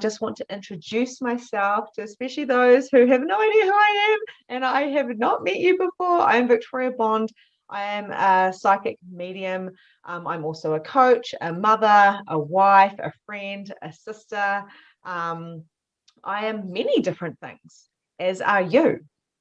just want to introduce myself to especially those who have no idea who I am and I have not met you before. I'm Victoria Bond. I am a psychic medium. I'm also a coach, a mother, a wife, a friend, a sister. I am many different things, as are you,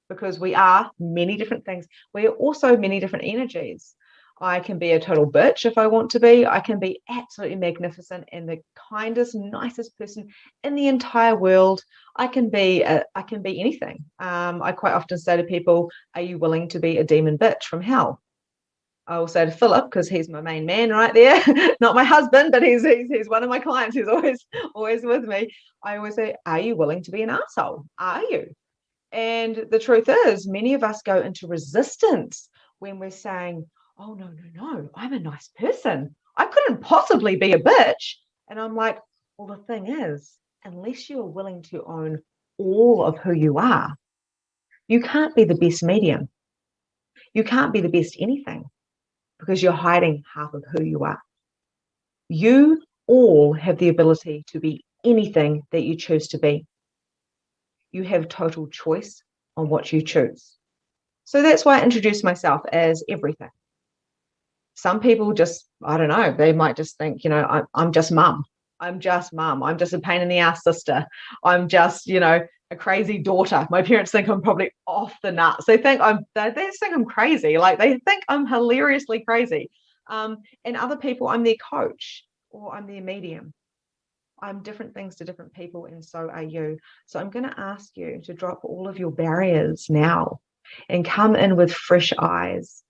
because we are many different things. We are also many different energies. I can be a total bitch if I want to be. I can be absolutely magnificent and the kindest, nicest person in the entire world. I can be anything. I quite often say to people, "Are you willing to be a demon bitch from hell?" I will say to Philip, because he's my main man right there, not my husband, but he's one of my clients. He's always with me. I always say, "Are you willing to be an asshole? Are you?" And the truth is, many of us go into resistance when we're saying, "Oh, no, no, no, I'm a nice person. I couldn't possibly be a bitch." And I'm like, well, the thing is, unless you are willing to own all of who you are, you can't be the best medium. You can't be the best anything because you're hiding half of who you are. You all have the ability to be anything that you choose to be. You have total choice on what you choose. So that's why I introduce myself as everything. Some people just, I don't know, they might just think, I'm just mum. I'm just mum. I'm just a pain in the ass sister. I'm just, a crazy daughter. My parents think I'm probably off the nuts. They think I'm crazy. Like they think I'm hilariously crazy. And other people, I'm their coach or I'm their medium. I'm different things to different people, and so are you. So I'm going to ask you to drop all of your barriers now and come in with fresh eyes.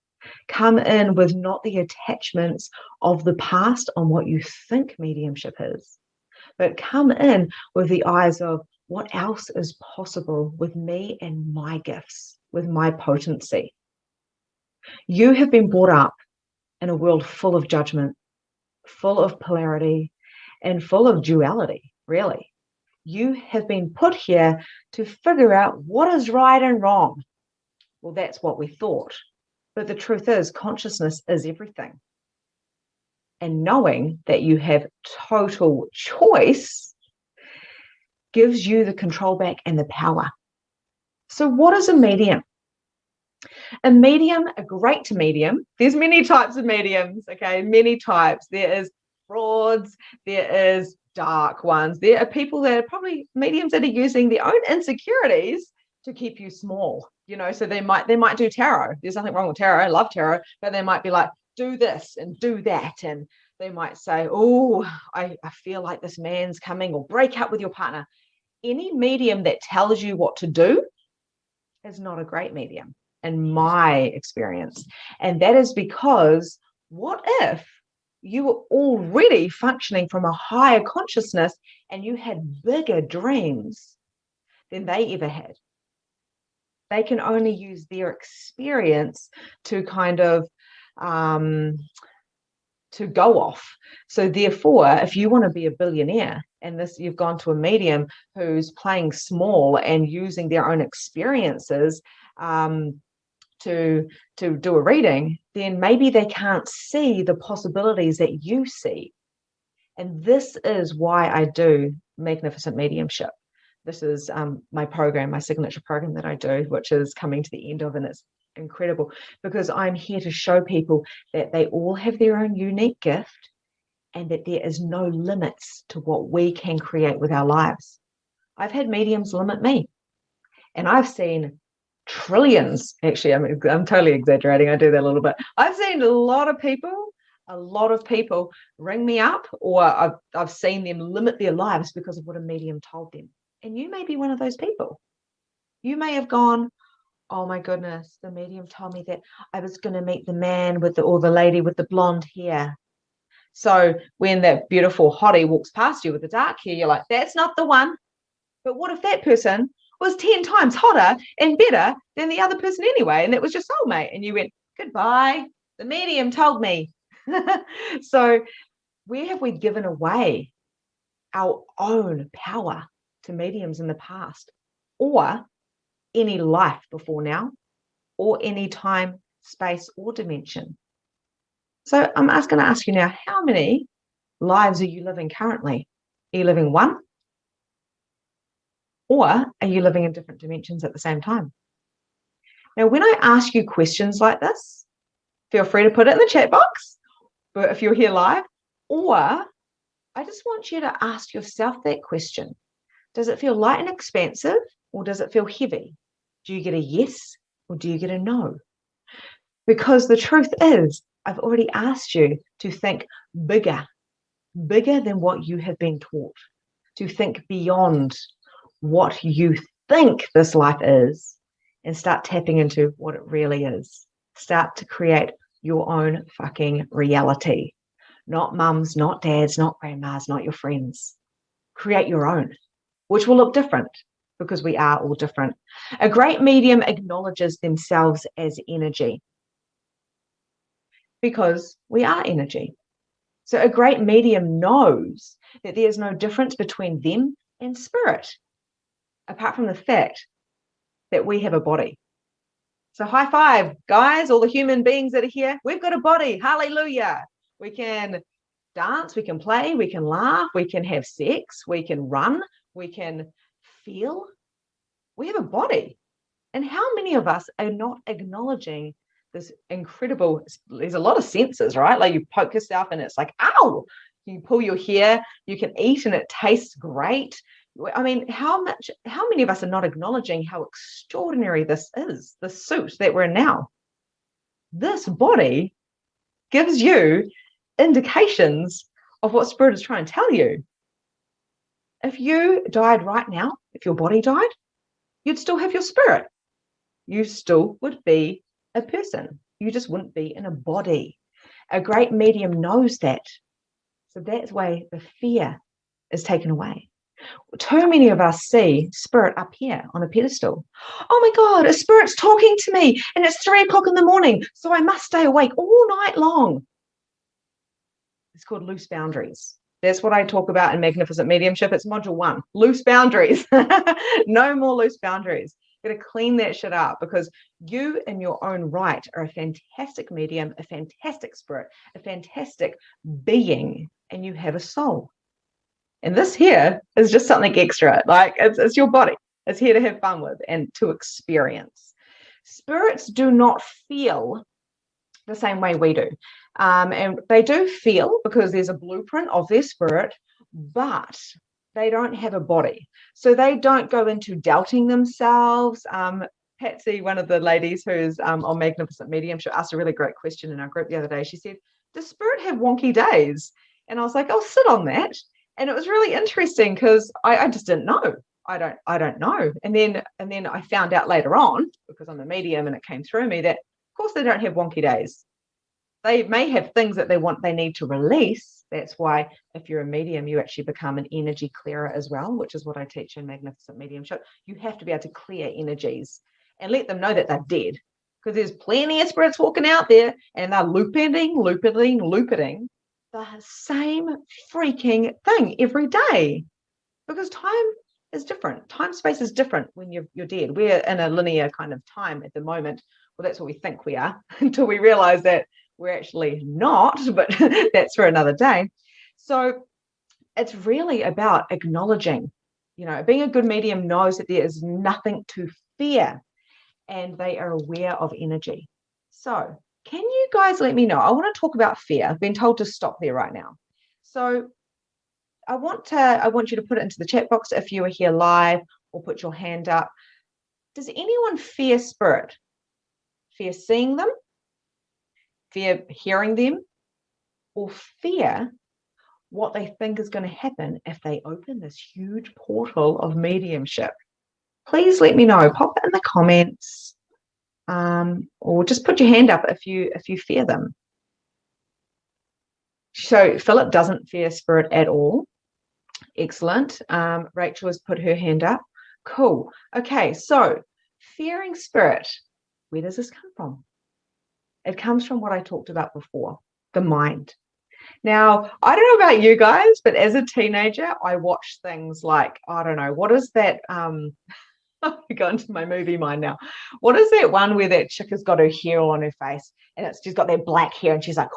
Come in with not the attachments of the past on what you think mediumship is, but come in with the eyes of what else is possible with me and my gifts, with my potency. You have been brought up in a world full of judgment, full of polarity, and full of duality, really. You have been put here to figure out what is right and wrong. Well, that's what we thought. But the truth is, consciousness is everything. And knowing that you have total choice gives you the control back and the power. So what is a medium? A medium, a great medium, there's many types of mediums, okay, many types. There is frauds, there is dark ones. There are people that are probably mediums that are using their own insecurities to keep you small, so they might do tarot. There's nothing wrong with tarot. I love tarot, but they might be like, do this and do that. And they might say, oh, I feel like this man's coming, or break up with your partner. Any medium that tells you what to do is not a great medium in my experience. And that is because what if you were already functioning from a higher consciousness and you had bigger dreams than they ever had? They can only use their experience to kind of to go off. So therefore, if you want to be a billionaire and you've gone to a medium who's playing small and using their own experiences to do a reading, then maybe they can't see the possibilities that you see. And this is why I do Magnificent Mediumship. This is my program, my signature program that I do, which is coming to the end of, and it's incredible because I'm here to show people that they all have their own unique gift and that there is no limits to what we can create with our lives. I've had mediums limit me, and I've seen trillions. Actually, I'm totally exaggerating. I do that a little bit. I've seen a lot of people ring me up, or I've seen them limit their lives because of what a medium told them. And you may be one of those people. You may have gone, oh my goodness, the medium told me that I was going to meet the man or the lady with the blonde hair. So when that beautiful hottie walks past you with the dark hair, you're like, that's not the one. But what if that person was 10 times hotter and better than the other person anyway? And that was your soulmate. And you went, goodbye. The medium told me. So where have we given away our own power to mediums in the past, or any life before now, or any time, space, or dimension? So I'm going to ask you now, how many lives are you living currently? Are you living one? Or are you living in different dimensions at the same time? Now, when I ask you questions like this, feel free to put it in the chat box, but if you're here live, or I just want you to ask yourself that question. Does it feel light and expansive, or does it feel heavy? Do you get a yes, or do you get a no? Because the truth is, I've already asked you to think bigger than what you have been taught, to think beyond what you think this life is, and start tapping into what it really is. Start to create your own fucking reality. Not mums, not dads, not grandmas, not your friends. Create your own, which will look different because we are all different. A great medium acknowledges themselves as energy because we are energy. So a great medium knows that there's no difference between them and spirit, apart from the fact that we have a body. So high five, guys, all the human beings that are here. We've got a body. Hallelujah. We can dance, we can play, we can laugh, we can have sex, we can run, we can feel. We have a body. And how many of us are not acknowledging this incredible, there's a lot of senses, right? Like you poke yourself and it's like, ow, you pull your hair, you can eat and it tastes great. I mean, how many of us are not acknowledging how extraordinary this is, the suit that we're in now? This body gives you indications of what spirit is trying to tell you. If you died right now, if your body died, you'd still have your spirit. You still would be a person. You just wouldn't be in a body. A great medium knows that. So that's why the fear is taken away. Too many of us see spirit up here on a pedestal. Oh my God, a spirit's talking to me and it's 3 o'clock in the morning, so I must stay awake all night long. It's called loose boundaries. That's what I talk about in Magnificent Mediumship. It's module 1, loose boundaries. No more loose boundaries. You've got to clean that shit up because you in your own right are a fantastic medium, a fantastic spirit, a fantastic being, and you have a soul. And this here is just something extra. Like it's your body. It's here to have fun with and to experience. Spirits do not feel the same way we do. And they do feel because there's a blueprint of their spirit, but they don't have a body. So they don't go into doubting themselves. Patsy, one of the ladies who's on Magnificent Mediumship, asked a really great question in our group the other day. She said, does spirit have wonky days? And I was like, I'll sit on that. And it was really interesting because I just didn't know. I don't know. And then I found out later on, because I'm a medium and it came through me, that of course they don't have wonky days. They may have things that they need to release. That's why if you're a medium, you actually become an energy clearer as well, which is what I teach in Magnificent Mediumship. You have to be able to clear energies and let them know that they're dead, because there's plenty of spirits walking out there and they're looping the same freaking thing every day, because time is different. Time space is different when you're dead. We're in a linear kind of time at the moment. Well, that's what we think we are until we realize that we're actually not, but that's for another day. So it's really about acknowledging, being a good medium knows that there is nothing to fear and they are aware of energy. So can you guys let me know? I want to talk about fear. I've been told to stop there right now. So I want you to put it into the chat box if you are here live, or put your hand up. Does anyone fear spirit? Fear seeing them? Fear hearing them? Or fear what they think is going to happen if they open this huge portal of mediumship? Please let me know. Pop it in the comments. Or just put your hand up if you fear them. So Philip doesn't fear spirit at all. Excellent. Rachel has put her hand up. Cool. Okay, so fearing spirit, where does this come from? It comes from what I talked about before, the mind. Now, I don't know about you guys, but as a teenager, I watched things like, I don't know, what is that? I'm going to my movie mind now. What is that one where that chick has got her hair all on her face and she's got that black hair and she's like,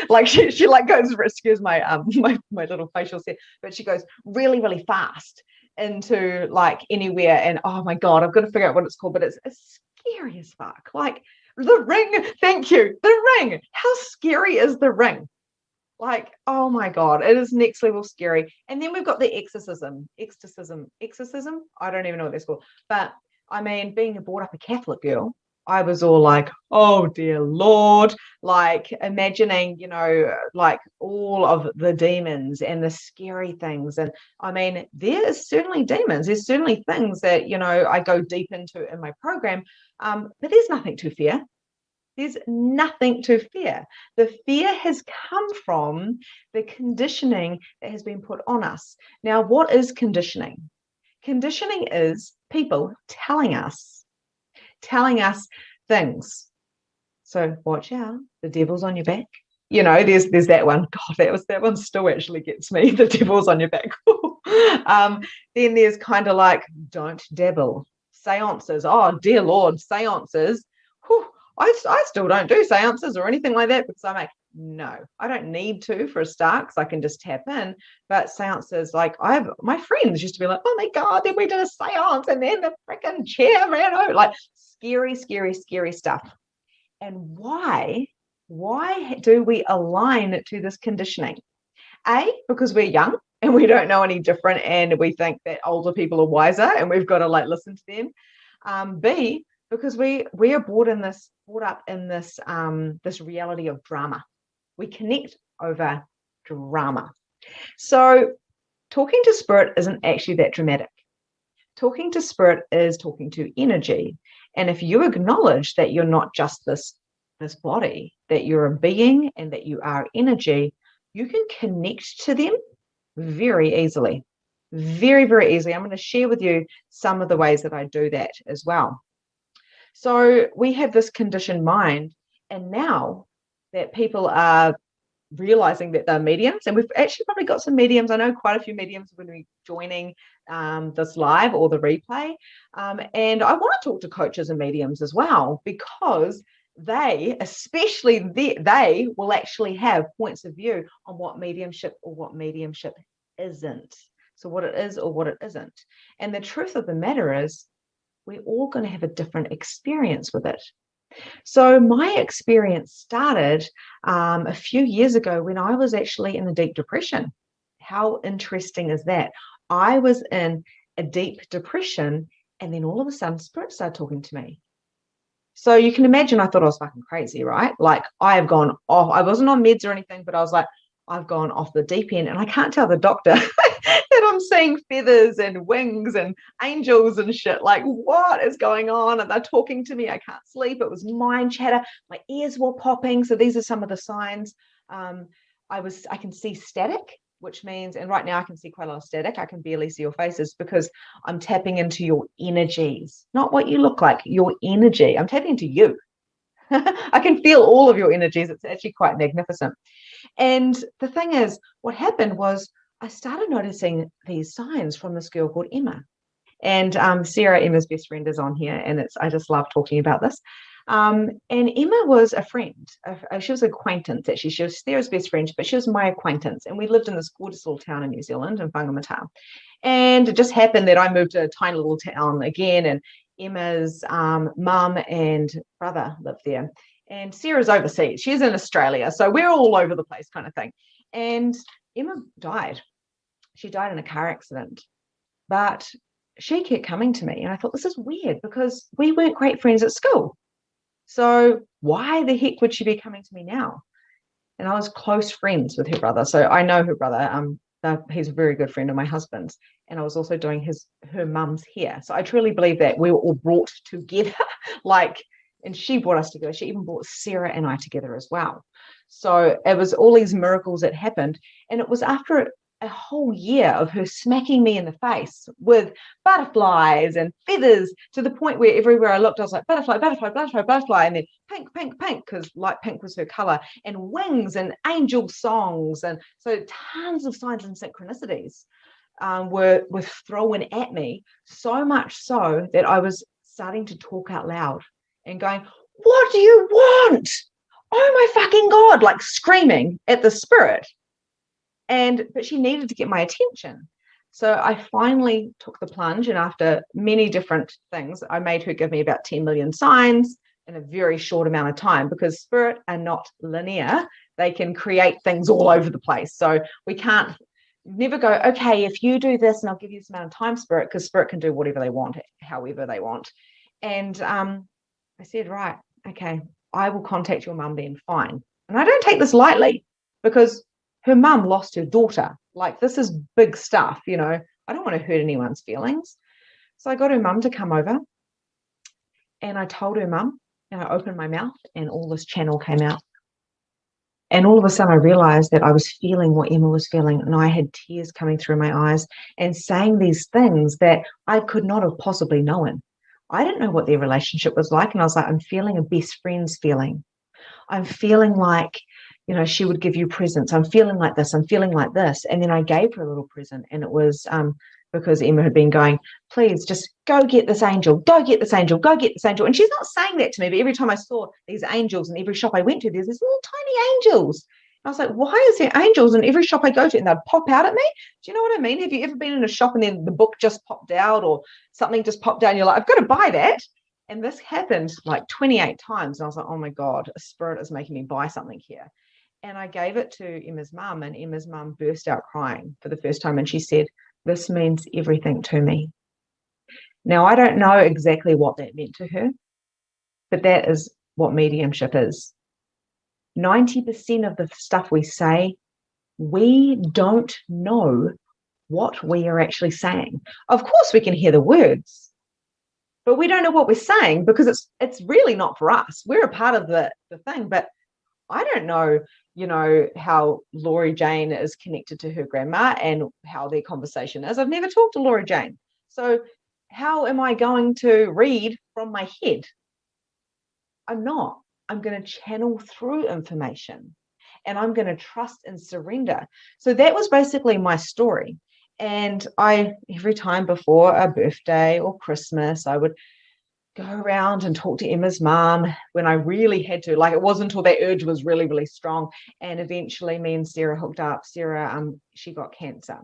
like she like goes, excuse my my little facial set, but she goes really, really fast. into like anywhere, and oh my God, I've got to figure out what it's called, but it's scary as fuck. Like the Ring, thank you, the Ring. How scary is the Ring? Like, oh my God, it is next level scary. And then we've got the exorcism. I don't even know what that's called. But I mean, being brought up a Catholic girl, I was all like, oh dear Lord, like imagining, like all of the demons and the scary things. And I mean, there's certainly demons. There's certainly things that, I go deep into in my program. But there's nothing to fear. There's nothing to fear. The fear has come from the conditioning that has been put on us. Now, what is conditioning? Conditioning is people telling us things. So watch out, the devil's on your back. There's that one. God, that one still actually gets me. The devil's on your back. Then there's kind of like, don't dabble. Seances. Oh, dear Lord, seances. Whew, I still don't do seances or anything like that because I'm like, no, I don't need to for a start because I can just tap in. But seances, like my friends used to be like, oh my God, then we did a seance and then the freaking chair ran out. Like scary, scary, scary stuff. And why do we align to this conditioning? A, because we're young and we don't know any different and we think that older people are wiser and we've got to like listen to them. B, because we are brought up in this reality of drama. We connect over drama. So talking to spirit isn't actually that dramatic. Talking to spirit is talking to energy. And if you acknowledge that you're not just this body, that you're a being and that you are energy, you can connect to them very easily. Very, very easily. I'm going to share with you some of the ways that I do that as well. So we have this conditioned mind, and now that people are realizing that they're mediums, and we've actually probably got some mediums. I know quite a few mediums are going to be joining this live or the replay. And I want to talk to coaches and mediums as well, because they will actually have points of view on what mediumship or what mediumship isn't. So what it is or what it isn't. And the truth of the matter is, we're all going to have a different experience with it. So my experience started a few years ago when I was actually in a deep depression. How interesting is that? I was in a deep depression, and then all of a sudden spirit started talking to me. So you can imagine I thought I was fucking crazy, right? Like I have gone off. I wasn't on meds or anything, but I was like, I've gone off the deep end, and I can't tell the doctor that I'm seeing feathers and wings and angels and shit. Like, what is going on? And they're talking to me. I can't sleep. It was mind chatter. My ears were popping. So these are some of the signs. I can see static, which means, and right now I can see quite a lot of static. I can barely see your faces because I'm tapping into your energies, not what you look like, your energy. I'm tapping into you. I can feel all of your energies. It's actually quite magnificent. And the thing is, what happened was I started noticing these signs from this girl called Emma. And Sarah, Emma's best friend, is on here, and I just love talking about this. And Emma was a friend. She was an acquaintance, actually. She was Sarah's best friend, but she was my acquaintance. And we lived in this gorgeous little town in New Zealand, in Whangamata. And it just happened that I moved to a tiny little town again, and Emma's mum and brother lived there. And Sarah's overseas. She's in Australia. So we're all over the place kind of thing. And Emma died. She died in a car accident. But she kept coming to me. And I thought, this is weird because we weren't great friends at school. So why the heck would she be coming to me now? And I was close friends with her brother. So I know her brother. He's a very good friend of my husband's. And I was also doing her mum's hair. So I truly believe that we were all brought together. And she brought us together. She even brought Sarah and I together as well. So it was all these miracles that happened. And it was after a whole year of her smacking me in the face with butterflies and feathers, to the point where everywhere I looked, I was like, butterfly, butterfly, butterfly, butterfly, and then pink, pink, pink, because light pink was her color, and wings and angel songs. And so tons of signs and synchronicities were thrown at me, so much so that I was starting to talk out loud and going, what do you want? Oh my fucking God, like screaming at the spirit. But she needed to get my attention. So I finally took the plunge, and after many different things, I made her give me about 10 million signs in a very short amount of time, because spirit are not linear. They can create things all over the place. So we can't never go, okay, if you do this and I'll give you this amount of time, spirit, because spirit can do whatever they want, however they want. And I said, right, okay, I will contact your mum then, fine. And I don't take this lightly, because her mum lost her daughter. Like, this is big stuff, you know. I don't want to hurt anyone's feelings. So I got her mum to come over, and I told her mum, and I opened my mouth, and all this channel came out. And all of a sudden I realized that I was feeling what Emma was feeling, and I had tears coming through my eyes and saying these things that I could not have possibly known. I didn't know what their relationship was like. And I was like, I'm feeling a best friend's feeling. I'm feeling like, you know, she would give you presents. I'm feeling like this. I'm feeling like this. And then I gave her a little present, and it was because Emma had been going, please just go get this angel, go get this angel, go get this angel. And she's not saying that to me, but every time I saw these angels in every shop I went to, there's these little tiny angels. And I was like, why is there angels in every shop I go to? And they'd pop out at me. Do you know what I mean? Have you ever been in a shop and then the book just popped out, or something just popped out, and you're like, I've got to buy that? And this happened like 28 times. And I was like, oh my God, a spirit is making me buy something here. And I gave it to Emma's mum, and Emma's mum burst out crying for the first time. And she said, this means everything to me. Now, I don't know exactly what that meant to her, but that is what mediumship is. 90% of the stuff we say, we don't know what we are actually saying. Of course, we can hear the words, but we don't know what we're saying, because it's really not for us. We're a part of the thing, but I don't know, you know, how Laurie Jane is connected to her grandma and how their conversation is. I've never talked to Laurie Jane. So how am I going to read from my head? I'm not. I'm going to channel through information, and I'm going to trust and surrender. So that was basically my story. And every time before a birthday or Christmas, I would go around and talk to Emma's mom when I really had to. Like, it wasn't until that urge was really, really strong. And eventually me and Sarah hooked up. Sarah, she got cancer,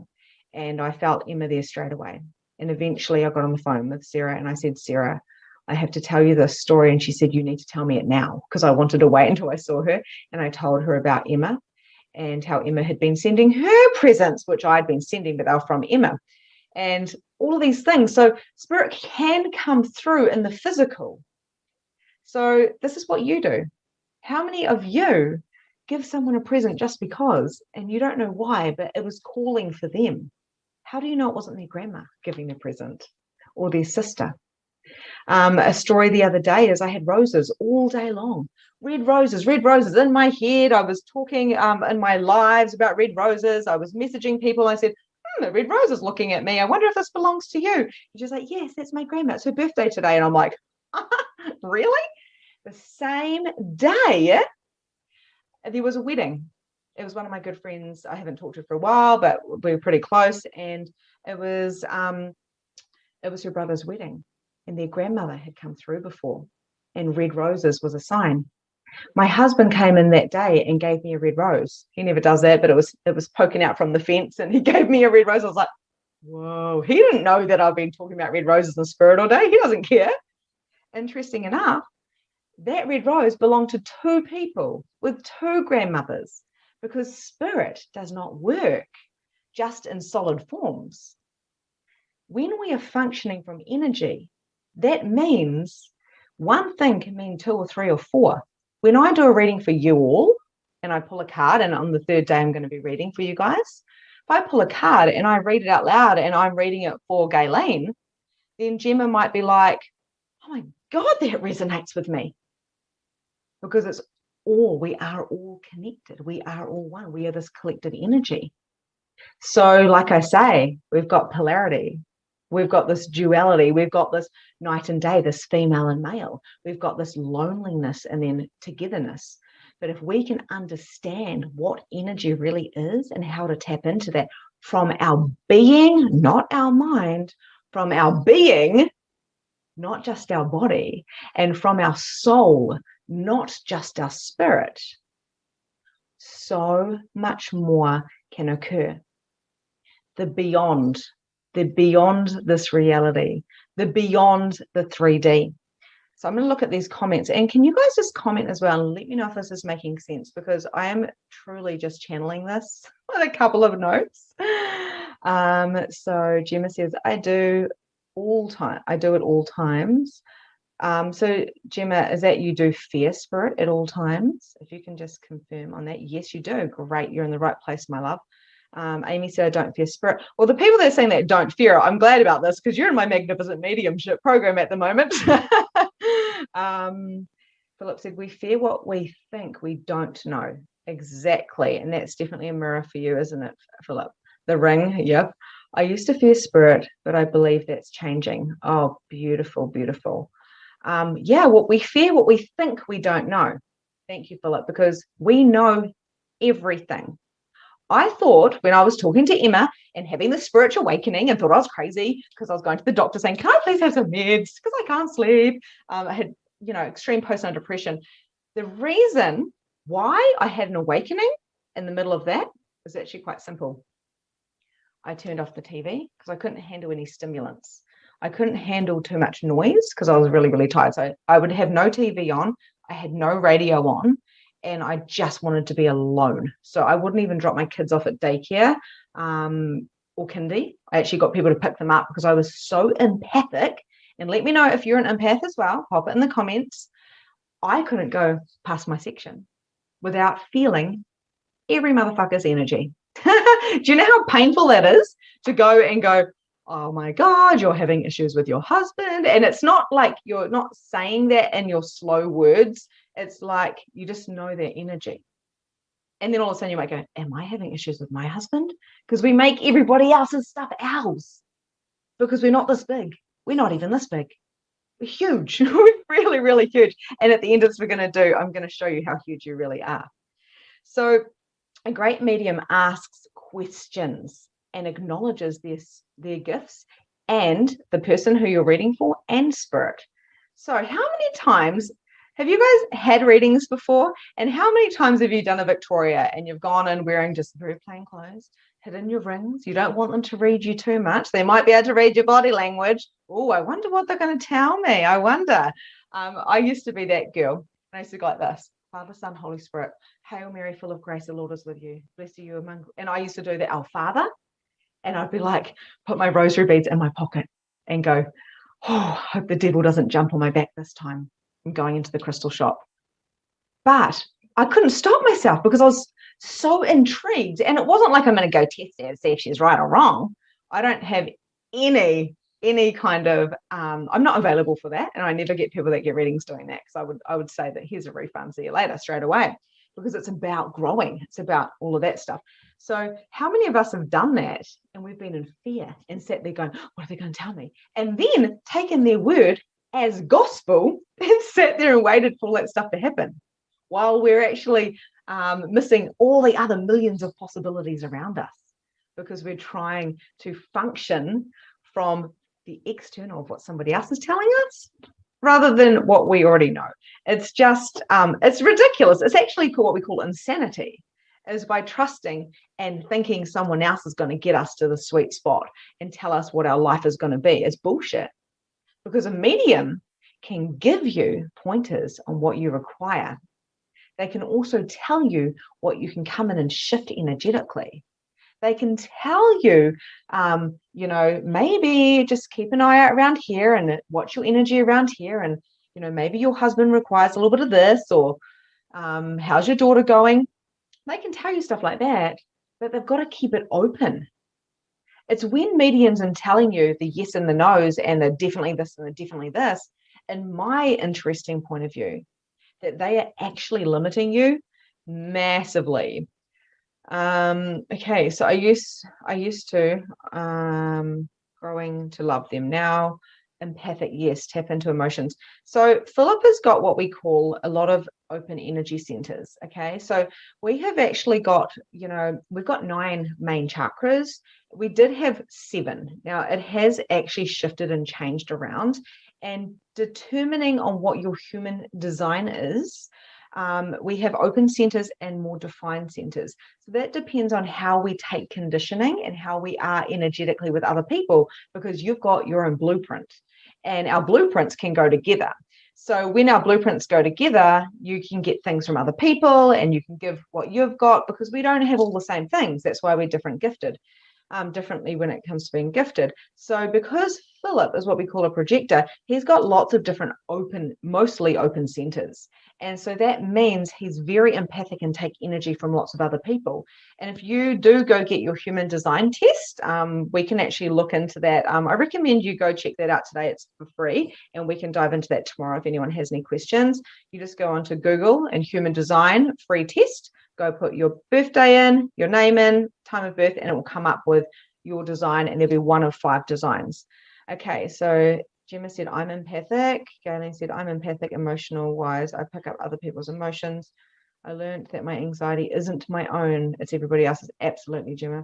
and I felt Emma there straight away. And eventually I got on the phone with Sarah, and I said, Sarah, I have to tell you this story. And she said, you need to tell me it now, because I wanted to wait until I saw her. And I told her about Emma and how Emma had been sending her presents, which I'd been sending, but they were from Emma. And all of these things. So spirit can come through in the physical. So this is what you do. How many of you give someone a present just because, and you don't know why, but it was calling for them? How do you know it wasn't their grandma giving the present, or their sister? A story the other day is I had roses all day long. Red roses in my head. I was talking in my lives about red roses. I was messaging people. I said, the red rose is looking at me. I wonder if this belongs to you. And she's like, yes, that's my grandma. It's her birthday today. And I'm like, really? The same day, there was a wedding. It was one of my good friends. I haven't talked to her for a while, but we were pretty close. And it was her brother's wedding. And their grandmother had come through before. And red roses was a sign. My husband came in that day and gave me a red rose. He never does that, but it was poking out from the fence, and he gave me a red rose. I was like, whoa. He didn't know that I've been talking about red roses in spirit all day. He doesn't care. Interesting enough, that red rose belonged to two people with two grandmothers, because spirit does not work just in solid forms. When we are functioning from energy, that means one thing can mean two or three or four. When I do a reading for you all, and I pull a card, and on the third day I'm going to be reading for you guys, if I pull a card and I read it out loud and I'm reading it for Gayleen, then Gemma might be like, oh my God, that resonates with me. Because we are all connected. We are all one. We are this collective energy. So like I say, we've got polarity. We've got this duality. We've got this night and day, this female and male. We've got this loneliness and then togetherness. But if we can understand what energy really is and how to tap into that from our being, not our mind, from our being, not just our body, and from our soul, not just our spirit, so much more can occur. The beyond They're beyond this reality. They're beyond the 3D. So I'm going to look at these comments, and can you guys just comment as well and let me know if this is making sense, because I am truly just channeling this with a couple of notes. So Gemma says, I do it all times. So Gemma, is that you do fear spirit at all times? If you can just confirm on that. Yes, you do. Great. You're in the right place, my love. Amy said, I don't fear spirit. Well, the people that are saying that don't fear, I'm glad about this, because you're in my magnificent mediumship program at the moment. Philip said, we fear what we think we don't know. Exactly. And that's definitely a mirror for you, isn't it, Philip? The ring. Yep. I used to fear spirit, but I believe that's changing. Oh, beautiful, beautiful. Yeah, what we fear, what we think we don't know. Thank you, Philip, because we know everything. I thought when I was talking to Emma and having the spiritual awakening, and thought I was crazy because I was going to the doctor saying, can I please have some meds because I can't sleep. I had, extreme postnatal depression. The reason why I had an awakening in the middle of that is actually quite simple. I turned off the TV because I couldn't handle any stimulants. I couldn't handle too much noise because I was really, really tired. So I would have no TV on. I had no radio on. And I just wanted to be alone. So I wouldn't even drop my kids off at daycare or kindy. I actually got people to pick them up because I was so empathic. And let me know if you're an empath as well. Pop it in the comments. I couldn't go past my section without feeling every motherfucker's energy. Do you know how painful that is to go and go, oh my God, you're having issues with your husband? And it's not like you're not saying that in your slow words. It's like you just know their energy. And then all of a sudden you might go, am I having issues with my husband? Because we make everybody else's stuff ours because we're not this big. We're not even this big. We're huge. We're really, really huge. And at the end of this, I'm going to show you how huge you really are. So a great medium asks questions and acknowledges their gifts and the person who you're reading for and spirit. So how many times have you guys had readings before? And how many times have you done a Victoria and you've gone in wearing just very plain clothes, hidden your rings? You don't want them to read you too much. They might be able to read your body language. Oh, I wonder what they're going to tell me. I wonder. I used to be that girl. I used to go like this. Father, Son, Holy Spirit. Hail Mary, full of grace, the Lord is with you. Blessed are you among... And I used to do that, Our Father. And I'd be like, put my rosary beads in my pocket and go, oh, hope the devil doesn't jump on my back this time. I'm going into the crystal shop. But I couldn't stop myself because I was so intrigued. And it wasn't like I'm going to go test her and see if she's right or wrong. I don't have any kind of, I'm not available for that. And I never get people that get readings doing that, because I would say that here's a refund, see you later, straight away, because it's about growing. It's about all of that stuff. So how many of us have done that and we've been in fear and sat there going, what are they going to tell me? And then taken their word as gospel and sat there and waited for all that stuff to happen while we're actually missing all the other millions of possibilities around us, because we're trying to function from the external of what somebody else is telling us rather than what we already know. It's just, it's ridiculous. It's actually what we call insanity, is by trusting and thinking someone else is going to get us to the sweet spot and tell us what our life is going to be. It's bullshit, because a medium can give you pointers on what you require. They can also tell you what you can come in and shift energetically. They can tell you, maybe just keep an eye out around here and watch your energy around here. And, maybe your husband requires a little bit of this, or how's your daughter going? They can tell you stuff like that, but they've got to keep it open. It's when mediums are telling you the yes and the no's and the definitely this and the definitely this, in my interesting point of view, that they are actually limiting you massively. Okay, so I used to growing to love them. Now empathic, yes, tap into emotions. So Philip has got what we call a lot of open energy centers. Okay, so we have actually got, we've got 9 main chakras. We did have 7. Now it has actually shifted and changed around, and determining on what your human design is, We have open centers and more defined centers. So that depends on how we take conditioning and how we are energetically with other people, because you've got your own blueprint and our blueprints can go together. So when our blueprints go together, you can get things from other people and you can give what you've got, because we don't have all the same things. That's why we're differently when it comes to being gifted. So because Philip is what we call a projector, he's got lots of different mostly open centers. And so that means he's very empathic and take energy from lots of other people. And if you do go get your human design test, we can actually look into that. I recommend you go check that out today. It's for free, and we can dive into that tomorrow if anyone has any questions. You just go onto Google and human design free test. Go put your birthday in, your name in, time of birth, and it will come up with your design, and there'll be one of 5 designs. Okay, so Gemma said, I'm empathic. Galen said, I'm empathic emotional wise. I pick up other people's emotions. I learned that my anxiety isn't my own. It's everybody else's. Absolutely, Gemma.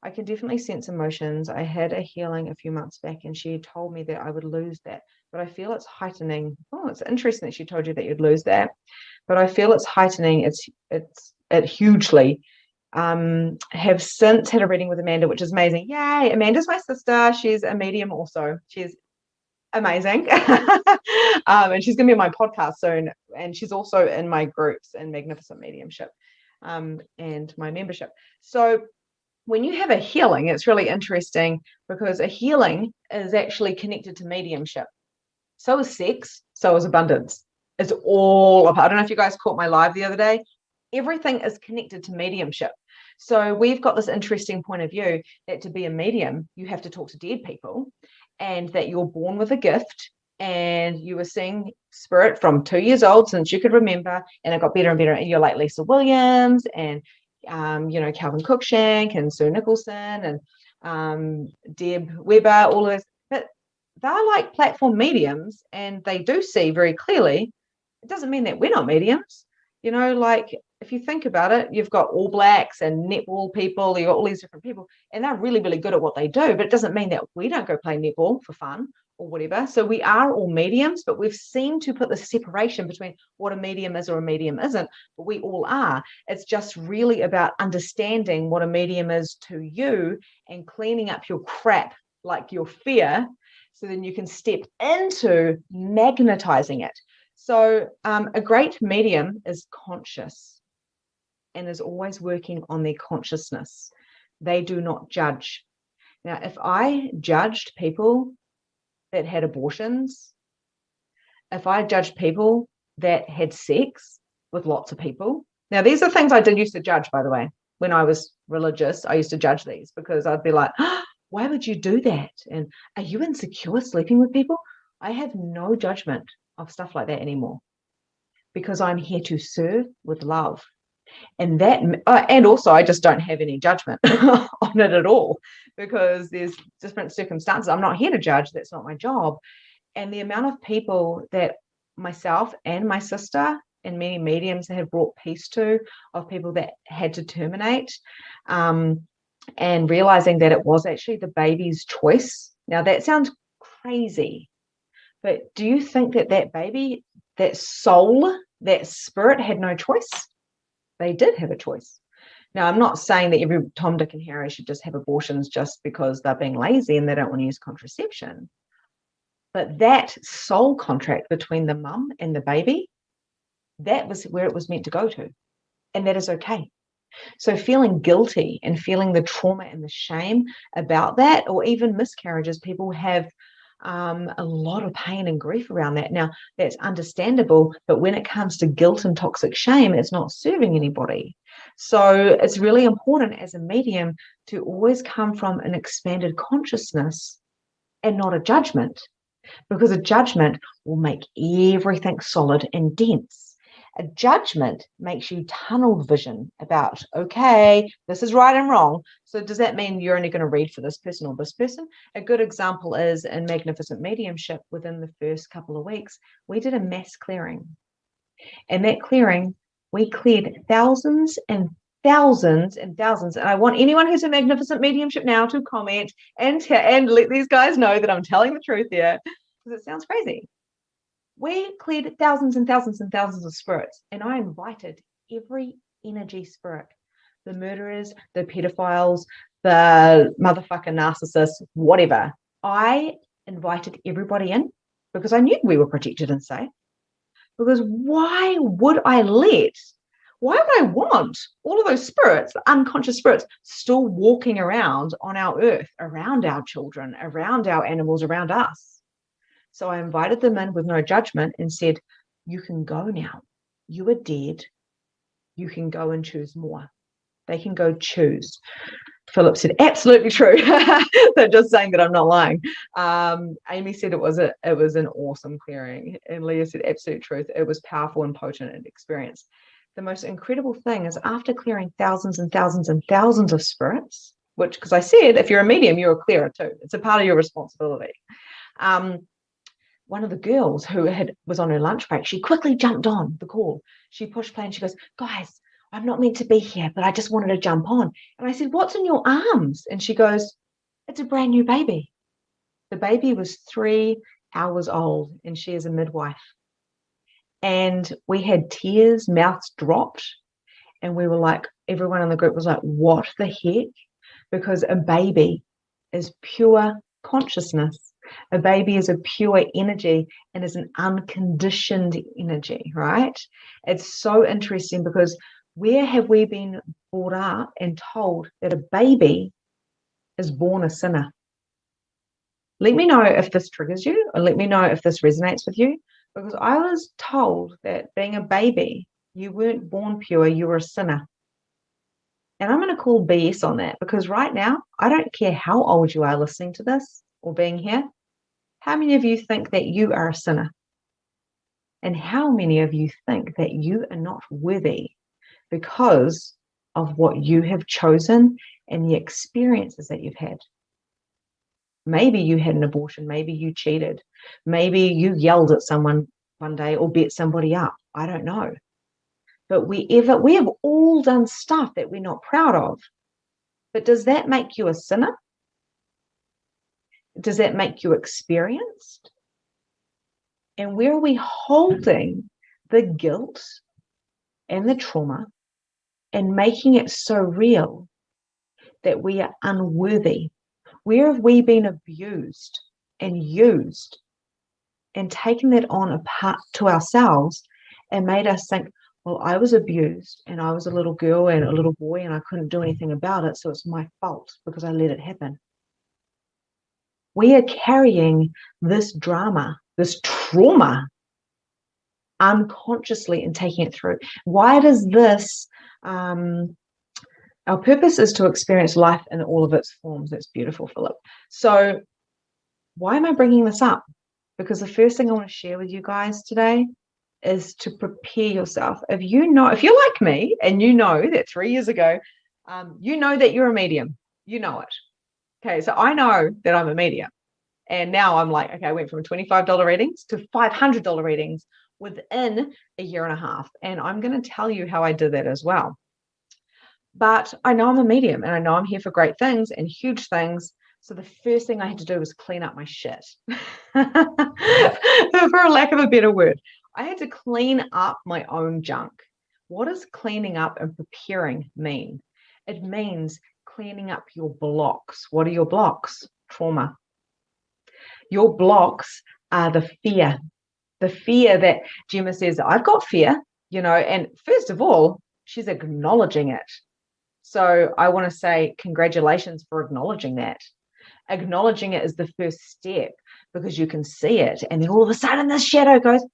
I can definitely sense emotions. I had a healing a few months back and she told me that I would lose that, but I feel it's heightening. Oh, it's interesting that she told you that you'd lose that, but I feel it's heightening. It hugely. Have since had a reading with Amanda, which is amazing. Yay. Amanda's my sister. She's a medium also. She's amazing. And she's going to be on my podcast soon. And she's also in my groups in Magnificent Mediumship and my membership. So when you have a healing, it's really interesting because a healing is actually connected to mediumship. So is sex, so is abundance. It's all up. I don't know if you guys caught my live the other day. Everything is connected to mediumship. So we've got this interesting point of view that to be a medium, you have to talk to dead people, and that you're born with a gift, and you were seeing spirit from 2 years old since you could remember, and it got better and better. And you're like Lisa Williams and Calvin Cruikshank and Sue Nicholson and Deb Weber, all of those. But they're like platform mediums, and they do see very clearly. It doesn't mean that we're not mediums. Like if you think about it, you've got All Blacks and netball people, you've got all these different people, and they're really, really good at what they do, but it doesn't mean that we don't go play netball for fun or whatever. So we are all mediums, but we've seemed to put the separation between what a medium is or a medium isn't, but we all are. It's just really about understanding what a medium is to you and cleaning up your crap, like your fear, so then you can step into magnetizing it. So a great medium is conscious and is always working on their consciousness. They do not judge. Now, if I judged people that had abortions, if I judged people that had sex with lots of people, now these are things I did used to judge, by the way. When I was religious, I used to judge these because I'd be like, oh, why would you do that? And are you insecure sleeping with people? I have no judgment of stuff like that anymore, because I'm here to serve with love. And also I just don't have any judgment on it at all, because there's different circumstances. I'm not here to judge. That's not my job. And the amount of people that myself and my sister and many mediums have brought peace to, of people that had to terminate, and realizing that it was actually the baby's choice. Now that sounds crazy, but do you think that baby, that soul, that spirit had no choice? They did have a choice. Now, I'm not saying that every Tom, Dick, and Harry should just have abortions just because they're being lazy and they don't want to use contraception. But that soul contract between the mum and the baby, that was where it was meant to go to. And that is okay. So feeling guilty and feeling the trauma and the shame about that, or even miscarriages, people have a lot of pain and grief around that. Now, that's understandable, but when it comes to guilt and toxic shame, it's not serving anybody. So it's really important as a medium to always come from an expanded consciousness and not a judgment, because a judgment will make everything solid and dense. A judgment makes you tunnel vision about, okay, this is right and wrong. So does that mean you're only going to read for this person or this person? A good example is in Magnificent Mediumship, within the first couple of weeks, we did a mass clearing. And that clearing, we cleared thousands and thousands and thousands. And I want anyone who's a Magnificent Mediumship now to comment and let these guys know that I'm telling the truth here, because it sounds crazy. We cleared thousands and thousands and thousands of spirits, and I invited every energy spirit, the murderers, the pedophiles, the motherfucking narcissists, whatever. I invited everybody in because I knew we were protected and safe. Because why would I want all of those spirits, unconscious spirits, still walking around on our earth, around our children, around our animals, around us? So I invited them in with no judgment and said, you can go now. You are dead. You can go and choose more. They can go choose. Philip said, absolutely true. They're just saying that I'm not lying. Amy said it was an awesome clearing. And Leah said, absolute truth. It was powerful and potent and experience. The most incredible thing is after clearing thousands and thousands and thousands of spirits, which, because I said, if you're a medium, you're a clearer too. It's a part of your responsibility. One of the girls who was on her lunch break, she quickly jumped on the call. She pushed play and she goes, guys, I'm not meant to be here, but I just wanted to jump on. And I said, what's in your arms? And she goes, it's a brand new baby. The baby was 3 hours old and she is a midwife. And we had tears, mouths dropped. And we were like, everyone in the group was like, what the heck? Because a baby is pure consciousness. A baby is a pure energy and is an unconditioned energy, right? It's so interesting because where have we been brought up and told that a baby is born a sinner? Let me know if this triggers you, or let me know if this resonates with you, because I was told that being a baby, you weren't born pure, you were a sinner. And I'm going to call BS on that, because right now, I don't care how old you are listening to this or being here. How many of you think that you are a sinner? And how many of you think that you are not worthy because of what you have chosen and the experiences that you've had? Maybe you had an abortion. Maybe you cheated. Maybe you yelled at someone one day or beat somebody up. I don't know. But we have all done stuff that we're not proud of. But does that make you a sinner? Does that make you experienced? And where are we holding the guilt and the trauma and making it so real that we are unworthy? Where have we been abused and used and taken that on apart to ourselves and made us think, well, I was abused and I was a little girl and a little boy and I couldn't do anything about it, so it's my fault because I let it happen. We are carrying this drama, this trauma unconsciously and taking it through. Why does this, our purpose is to experience life in all of its forms. That's beautiful, Philip. So why am I bringing this up? Because the first thing I want to share with you guys today is to prepare yourself. If you're like me and you know that 3 years ago, you know that you're a medium, you know it. Okay, so I know that I'm a medium. And now I'm like, okay, I went from $25 readings to $500 readings within a year and a half. And I'm going to tell you how I did that as well. But I know I'm a medium and I know I'm here for great things and huge things. So the first thing I had to do was clean up my shit. For a lack of a better word, I had to clean up my own junk. What does cleaning up and preparing mean? It means cleaning up your blocks. What are your blocks? Trauma. Your blocks are the fear that Gemma says, I've got fear, and first of all, she's acknowledging it. So I want to say congratulations for acknowledging that. Acknowledging it is the first step because you can see it. And then all of a sudden the shadow goes,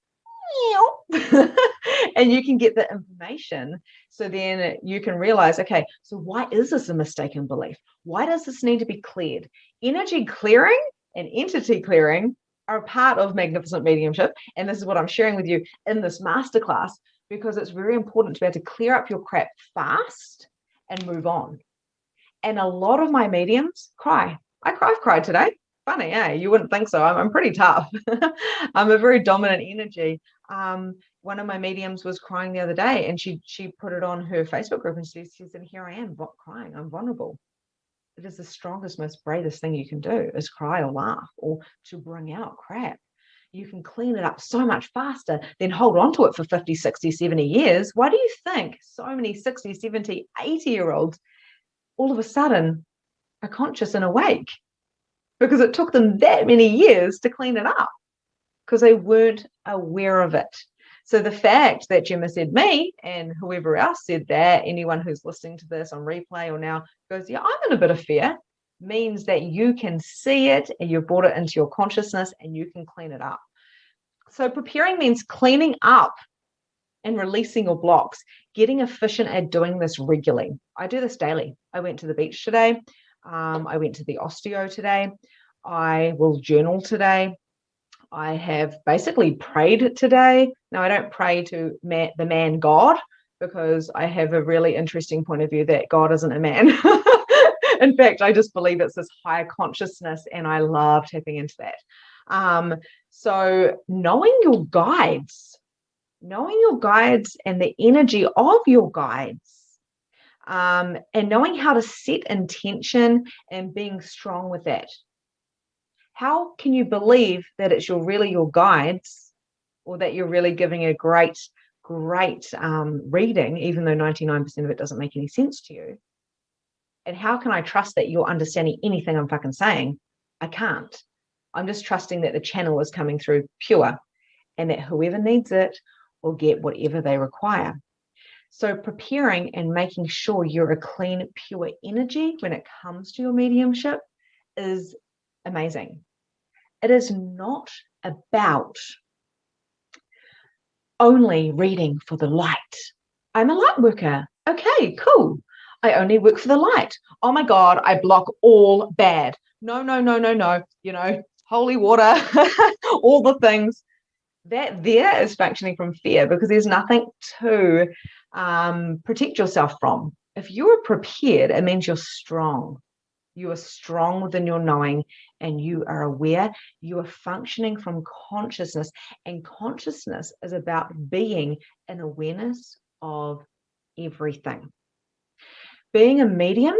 and you can get the information. So then you can realize, okay, so why is this a mistaken belief? Why does this need to be cleared? Energy clearing and entity clearing are a part of magnificent mediumship. And this is what I'm sharing with you in this masterclass, because it's very important to be able to clear up your crap fast and move on. And a lot of my mediums cry. I've cried today. Funny, eh? You wouldn't think so. I'm pretty tough. I'm a very dominant energy. One of my mediums was crying the other day, and she put it on her Facebook group, and she said, here I am crying. I'm vulnerable. It is the strongest, most bravest thing you can do is cry or laugh or to bring out crap. you can clean it up so much faster than hold on to it for 50, 60, 70 years. Why do you think so many 60, 70, 80-year-olds all of a sudden are conscious and awake? Because it took them that many years to clean it up because they weren't aware of it. So the fact that Gemma said me and whoever else said that, anyone who's listening to this on replay or now goes, yeah, I'm in a bit of fear, means that you can see it and you've brought it into your consciousness and you can clean it up. So preparing means cleaning up and releasing your blocks, getting efficient at doing this regularly. I do this daily. I went to the beach today. I went to the osteo today. I will journal today. I have basically prayed today. Now, I don't pray to the man God, because I have a really interesting point of view that God isn't a man. In fact, I just believe it's this higher consciousness, and I love tapping into that. So knowing your guides and the energy of your guides, and knowing how to set intention and being strong with that. How can you believe that it's really your guides, or that you're really giving a great reading, even though 99% of it doesn't make any sense to you? And how can I trust that you're understanding anything I'm fucking saying? I can't. I'm just trusting that the channel is coming through pure, and that whoever needs it will get whatever they require. So preparing and making sure you're a clean, pure energy when it comes to your mediumship is amazing. It is not about only reading for the light. I'm a light worker. Okay, cool. I only work for the light. Oh my God, I block all bad. No. Holy water, all the things. That there is functioning from fear, because there's nothing to protect yourself from. If you're prepared, it means you're strong. You are strong within your knowing, and you are aware. You are functioning from consciousness, and consciousness is about being an awareness of everything. Being a medium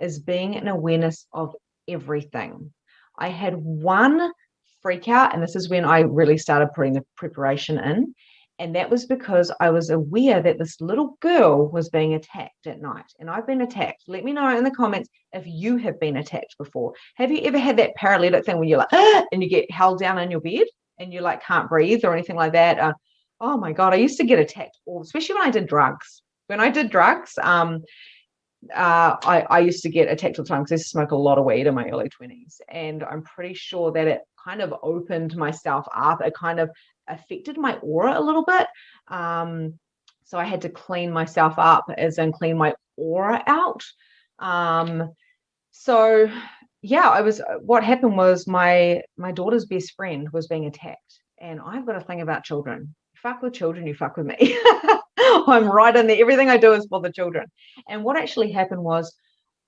is being an awareness of everything. I had one freak out, and this is when I really started putting the preparation in. And that was because I was aware that this little girl was being attacked at night. And I've been attacked. Let me know in the comments if you have been attacked before. Have you ever had that paralytic thing when you're like, and you get held down in your bed and you like can't breathe or anything like that? Oh my God, I used to get attacked, especially when I did drugs. When I did drugs, I used to get attacked all the time because I used to smoke a lot of weed in my early 20s. And I'm pretty sure that it kind of opened myself up. It kind of affected my aura a little bit. So I had to clean myself up, as in clean my aura out. So yeah, what happened was my daughter's best friend was being attacked. And I've got a thing about children. You fuck with children, you fuck with me. I'm right in there. Everything I do is for the children. And what actually happened was,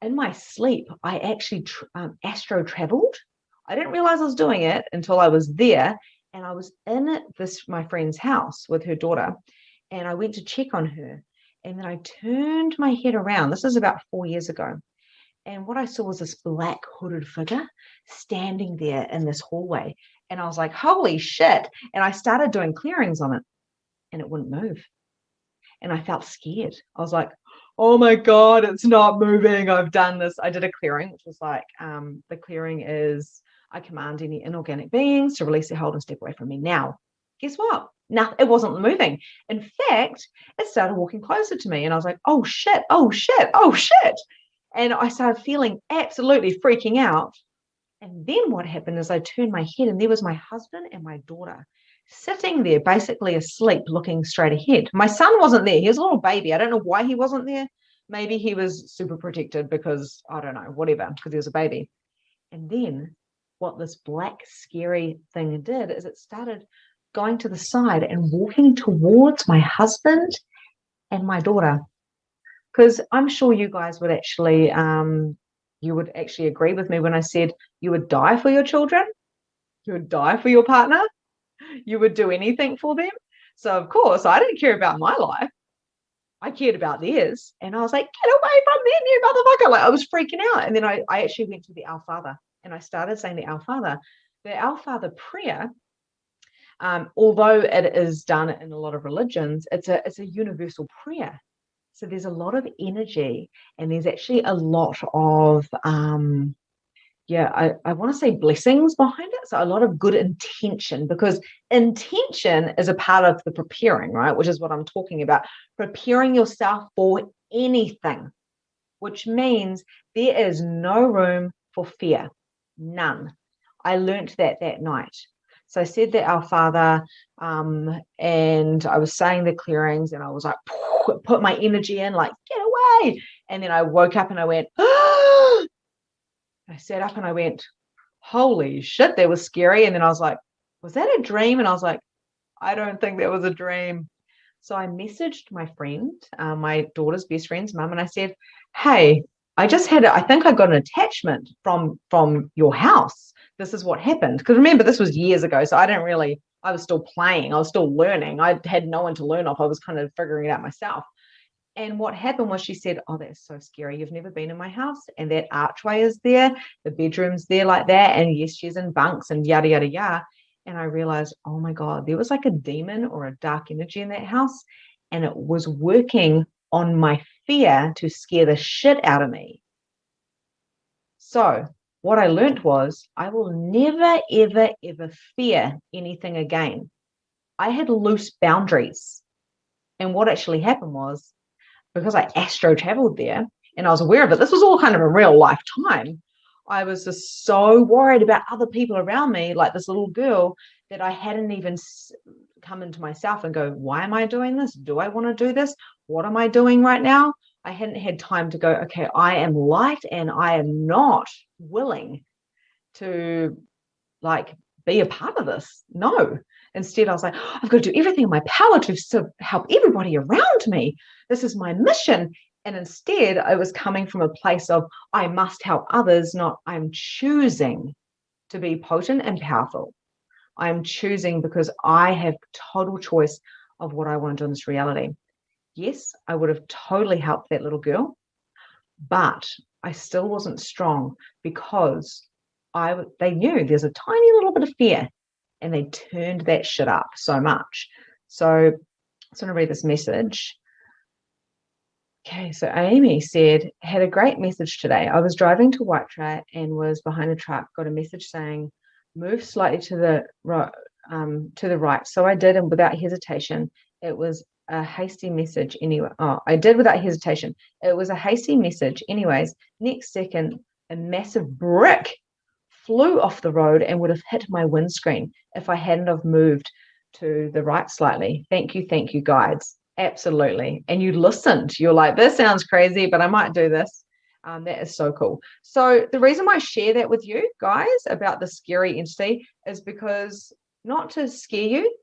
in my sleep, I actually astro traveled. I didn't realize I was doing it until I was there, and I was in my friend's house with her daughter, and I went to check on her, and then I turned my head around. This is about 4 years ago. And what I saw was this black hooded figure standing there in this hallway. And I was like, holy shit. And I started doing clearings on it, and it wouldn't move. And I felt scared. I was like, oh my God, it's not moving. I've done this. I did a clearing, which was like, the clearing is, I command any inorganic beings to release their hold and step away from me now. Guess what? No, it wasn't moving. In fact, it started walking closer to me. And I was like, oh shit, oh shit, oh shit. And I started feeling absolutely freaking out. And then what happened is I turned my head, and there was my husband and my daughter sitting there, basically asleep, looking straight ahead. My son wasn't there. He was a little baby. I don't know why he wasn't there. Maybe he was super protected because, I don't know, whatever, because he was a baby. And then what this black, scary thing did is it started going to the side and walking towards my husband and my daughter. Because I'm sure you guys would actually, agree with me when I said you would die for your children. You would die for your partner. You would do anything for them. So of course I didn't care about my life. I cared about theirs. And I was like, get away from me, you motherfucker. Like, I was freaking out. And then I actually went to the Our Father, and I started saying the Our Father. The Our Father prayer Although it is done in a lot of religions, it's a universal prayer. So there's a lot of energy, and there's actually a lot of I want to say blessings behind it. So a lot of good intention, because intention is a part of the preparing, right? Which is what I'm talking about. Preparing yourself for anything, which means there is no room for fear. None. I learned that night. So I said that Our Father, and I was saying the clearings, and I was like, put my energy in, like, get away. And then I woke up and I went, I sat up and I went, holy shit, that was scary. And then I was like, was that a dream? And I was like, I don't think that was a dream. So I messaged my friend, my daughter's best friend's mum, and I said, hey, I think I got an attachment from your house. This is what happened. Because remember, this was years ago. So I was still playing. I was still learning. I had no one to learn off. I was kind of figuring it out myself. And what happened was she said, oh, that's so scary. You've never been in my house. And that archway is there. The bedroom's there like that. And yes, she's in bunks and yada, yada, yada. And I realized, oh my God, there was like a demon or a dark energy in that house. And it was working on my fear to scare the shit out of me. So what I learned was I will never, ever, ever fear anything again. I had loose boundaries. And what actually happened was, because I astro traveled there and I was aware of it, this was all kind of a real life time. I was just so worried about other people around me, like this little girl, that I hadn't even come into myself and go, why am I doing this? Do I want to do this? What am I doing right now? I hadn't had time to go, okay, I am light and I am not willing to like be a part of this. No. Instead, I was like, I've got to do everything in my power to help everybody around me. This is my mission. And instead, I was coming from a place of I must help others, not I'm choosing to be potent and powerful. I'm choosing because I have total choice of what I want to do in this reality. Yes, I would have totally helped that little girl, but I still wasn't strong because they knew there's a tiny little bit of fear, and they turned that shit up so much. So I'm going to read this message. Okay, so Amy said, had a great message today. I was driving to White and was behind the truck, got a message saying, move slightly to the right. So I did, and without hesitation, it was a hasty message anyway. Oh, I did without hesitation. It was a hasty message. Anyways, next second, a massive brick flew off the road and would have hit my windscreen if I hadn't have moved to the right slightly. Thank you, guides. Absolutely. And you listened. You're like, this sounds crazy, but I might do this. That is so cool. So the reason why I share that with you guys about the scary entity is because not to scare you,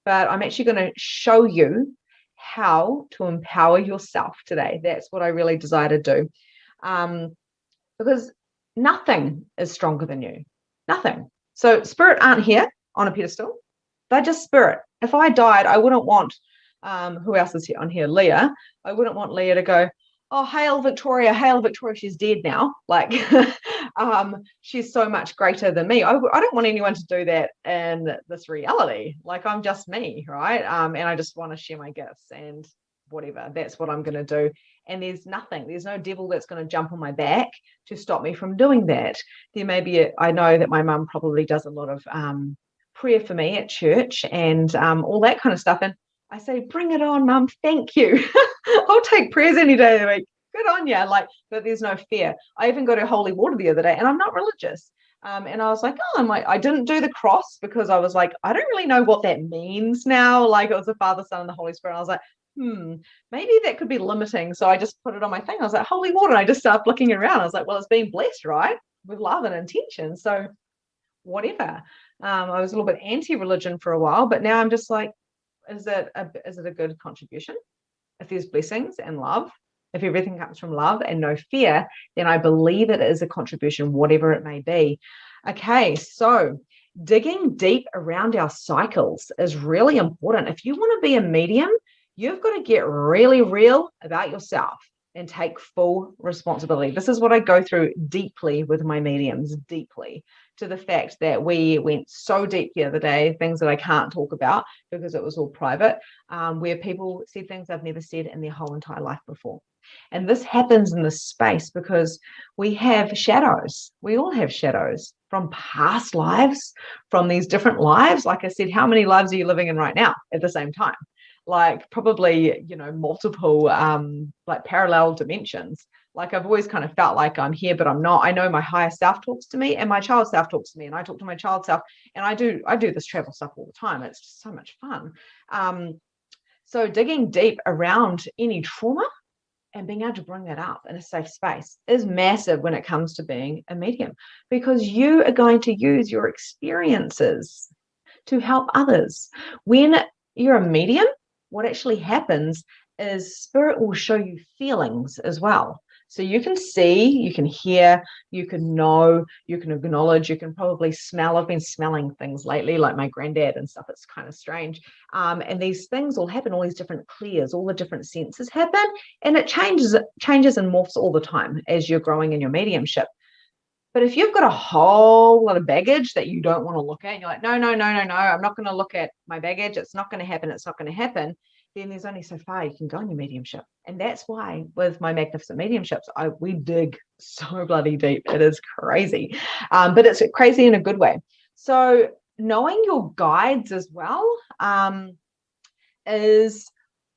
but I'm actually going to show you how to empower yourself today. That's what I really desire to do. Because nothing is stronger than you. Nothing. So spirit aren't here on a pedestal. They're just spirit. If I died, I wouldn't want, who else is here on here? Leah. I wouldn't want Leah to go, oh, hail Victoria, she's dead now. Like, she's so much greater than me. I don't want anyone to do that in this reality. Like, I'm just me, right? And I just want to share my gifts and whatever. That's what I'm going to do. And there's no devil that's going to jump on my back to stop me from doing that. There may be, I know that my mum probably does a lot of prayer for me at church and all that kind of stuff. And I say, bring it on, mum. Thank you. I'll take prayers any day of the week. Good on you. Like, but there's no fear. I even got her holy water the other day, and I'm not religious. And I was like, I didn't do the cross because I was like, I don't really know what that means now. Like, it was the Father, Son, and the Holy Spirit. I was like, maybe that could be limiting. So I just put it on my thing. I was like, holy water. And I just started flicking around. I was like, well, it's being blessed, right? With love and intention. So whatever. I was a little bit anti-religion for a while, but now I'm just like, is it a good contribution? If there's blessings and love, if everything comes from love and no fear, then I believe it is a contribution, whatever it may be. Okay, so digging deep around our cycles is really important. If you want to be a medium, you've got to get really real about yourself and take full responsibility. This is what I go through deeply with my mediums, deeply. to the fact that we went so deep the other day, things that I can't talk about because it was all private, where people said things I've never said in their whole entire life before. And this happens in this space because we have shadows. We all have shadows from past lives, from these different lives. Like I said, how many lives are you living in right now at the same time? Like probably, multiple like parallel dimensions. Like I've always kind of felt like I'm here, but I'm not. I know my higher self talks to me and my child self talks to me, and I talk to my child self, and I do this travel stuff all the time. It's just so much fun. So digging deep around any trauma and being able to bring that up in a safe space is massive when it comes to being a medium, because you are going to use your experiences to help others. When you're a medium, what actually happens is spirit will show you feelings as well. So you can see, you can hear, you can know, you can acknowledge, you can probably smell. I've been smelling things lately, like my granddad and stuff. It's kind of strange. And these things all happen, all these different clears, all the different senses happen, and it changes and morphs all the time as you're growing in your mediumship. But if you've got a whole lot of baggage that you don't want to look at, and you're like, no, I'm not going to look at my baggage. It's not going to happen. Then there's only so far you can go in your mediumship. And that's why with my magnificent mediumships, we dig so bloody deep. It is crazy. But it's crazy in a good way. So knowing your guides as well is,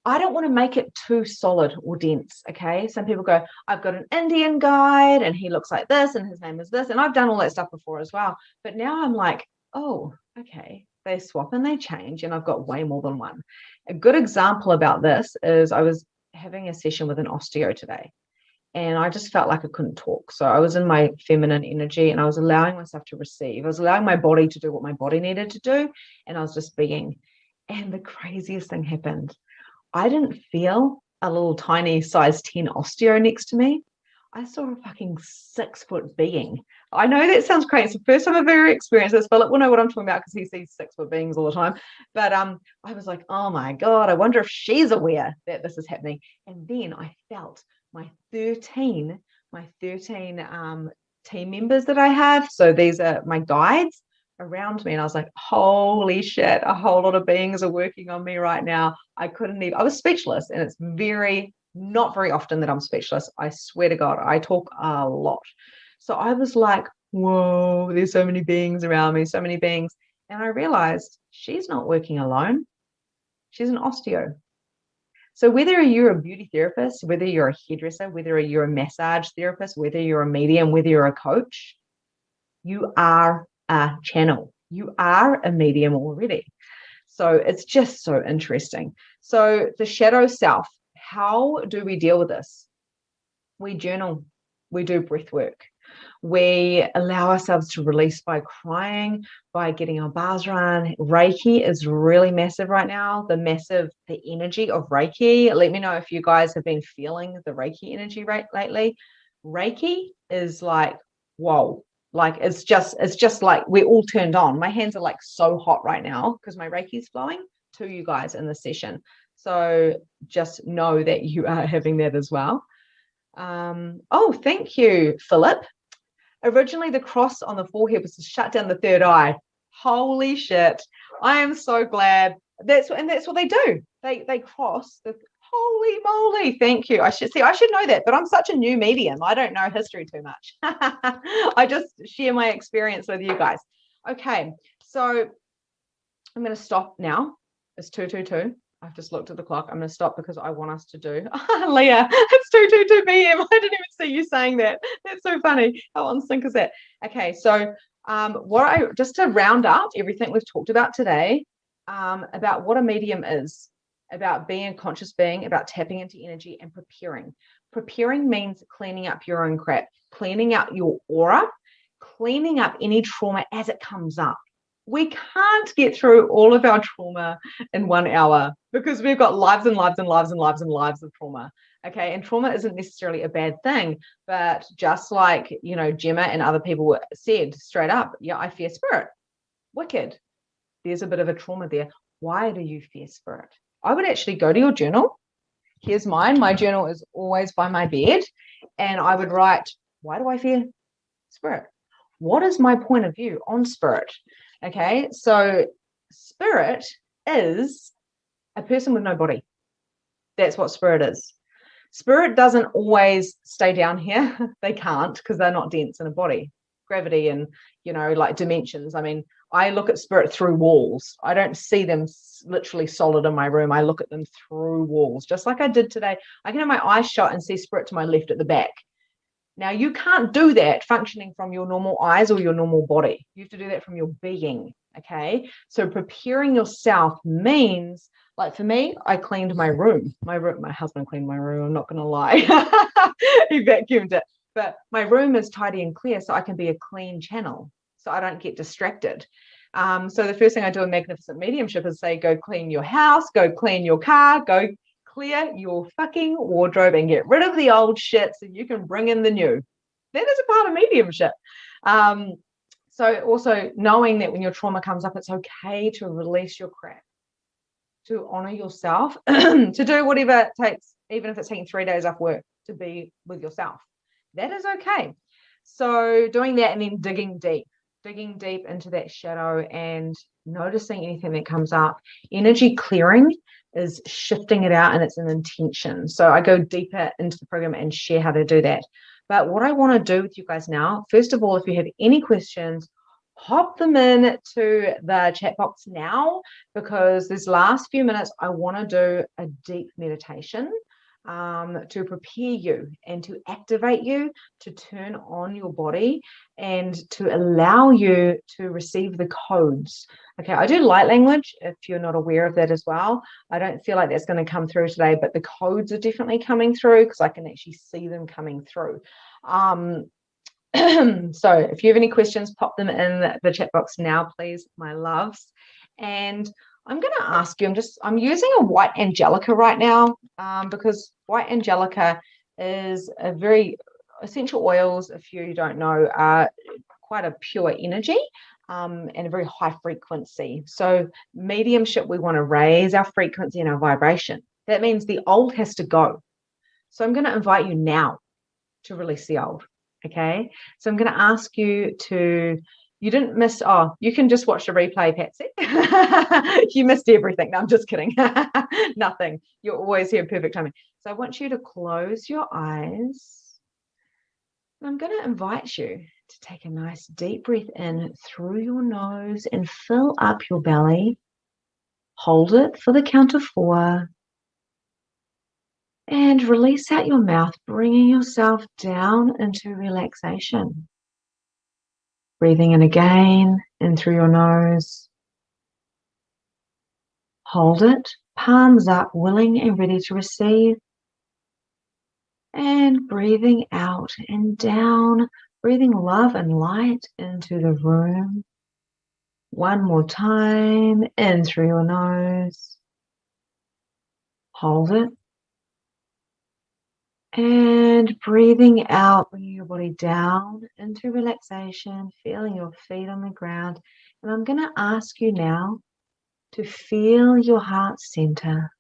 I don't want to make it too solid or dense. Okay. Some people go, I've got an Indian guide and he looks like this and his name is this. And I've done all that stuff before as well. But now I'm like, oh, okay. They swap and they change, and I've got way more than one. A good example about this is I was having a session with an osteo today, and I just felt like I couldn't talk. So I was in my feminine energy, and I was allowing myself to receive. I was allowing my body to do what my body needed to do, and I was just being. And the craziest thing happened. I didn't feel a little tiny size 10 osteo next to me. I saw a fucking 6-foot being. I know that sounds crazy. It's the first time I've ever experienced this. Philip will know what I'm talking about because he sees 6-foot beings all the time. But I was like, oh my God, I wonder if she's aware that this is happening. And then I felt my 13 team members that I have. So these are my guides around me. And I was like, holy shit, a whole lot of beings are working on me right now. I was speechless. And it's not very often that I'm speechless. I swear to God, I talk a lot. So I was like, whoa, there's so many beings around me, so many beings. And I realized she's not working alone. She's an osteo. So whether you're a beauty therapist, whether you're a hairdresser, whether you're a massage therapist, whether you're a medium, whether you're a coach, you are a channel. You are a medium already. So it's just so interesting. So the shadow self, how do we deal with this? We journal, we do breath work, we allow ourselves to release by crying, by getting our bars run. Reiki is really massive right now. The energy of Reiki. Let me know if you guys have been feeling the Reiki energy lately. Reiki is like, whoa. Like it's just like we're all turned on. My hands are like so hot right now because my Reiki is flowing to you guys in this session. So just know that you are having that as well. Oh, thank you, Philip. Originally, the cross on the forehead was to shut down the third eye. Holy shit. I am so glad. That's what they do. They cross the holy moly. Thank you. I should know that, but I'm such a new medium. I don't know history too much. I just share my experience with you guys. Okay, so I'm going to stop now. It's 2:22. I've just looked at the clock. I'm going to stop because I want us to do. Leah, it's 2:22 p.m. I didn't even see you saying that. That's so funny. How on sync is that? Okay, so just to round up everything we've talked about today, about what a medium is, about being a conscious being, about tapping into energy and preparing. Preparing means cleaning up your own crap, cleaning out your aura, cleaning up any trauma as it comes up. We can't get through all of our trauma in 1 hour because we've got lives and lives and lives and lives and lives of trauma. Okay. And trauma isn't necessarily a bad thing, but just like, Gemma and other people said straight up, yeah, I fear spirit. Wicked. There's a bit of a trauma there. Why do you fear spirit? I would actually go to your journal. Here's mine. My journal is always by my bed. And I would write, why do I fear spirit? what is my point of view on spirit? Okay, so spirit is a person with no body. That's what spirit is. Spirit doesn't always stay down here. They can't, because they're not dense in a body. Gravity and, like dimensions. I mean, I look at spirit through walls. I don't see them literally solid in my room. I look at them through walls, just like I did today. I can have my eyes shut and see spirit to my left at the back. Now, you can't do that functioning from your normal eyes or your normal body. You have to do that from your being, okay? So preparing yourself means, like for me, I cleaned my room. My husband cleaned my room, I'm not going to lie. He vacuumed it. But my room is tidy and clear, so I can be a clean channel, so I don't get distracted. So the first thing I do in Magnificent Mediumship is say, go clean your house, go clean your car, go clear your fucking wardrobe and get rid of the old shit so you can bring in the new. That is a part of mediumship. So also knowing that when your trauma comes up, it's okay to release your crap, to honor yourself, to do whatever it takes, even if it's taking 3 days off work, to be with yourself. That is okay. So doing that and then digging deep into that shadow and noticing anything that comes up. Energy clearing is shifting it out, and it's an intention. So I go deeper into the program and share how to do that. But what I want to do with you guys now, first of all, if you have any questions, pop them in to the chat box now, because this last few minutes, I want to do a deep meditation to prepare you and to activate you, to turn on your body and to allow you to receive the codes. Okay, I do light language if you're not aware of that as well. I don't feel like that's going to come through today, but the codes are definitely coming through because I can actually see them coming through. So if you have any questions, pop them in the chat box now, please, my loves. And I'm going to ask you, I'm using a white angelica right now because white angelica is a very essential oils, if you don't know, are quite a pure energy and a very high frequency. So mediumship, we want to raise our frequency and our vibration. That means the old has to go. So I'm going to invite you now to release the old. Okay. So I'm going to ask you to, you didn't miss, you can just watch the replay, Patsy. You missed everything. No, I'm just kidding. Nothing. You're always here, perfect timing. So I want you to close your eyes. I'm going to invite you to take a nice deep breath in through your nose and fill up your belly. Hold it for the count of 4. And release out your mouth, bringing yourself down into relaxation. Breathing in again, in through your nose. Hold it, palms up, willing and ready to receive. And breathing out and down, breathing love and light into the room. One more time, in through your nose. Hold it. And breathing out, bringing your body down into relaxation, feeling your feet on the ground. And I'm going to ask you now to feel your heart center.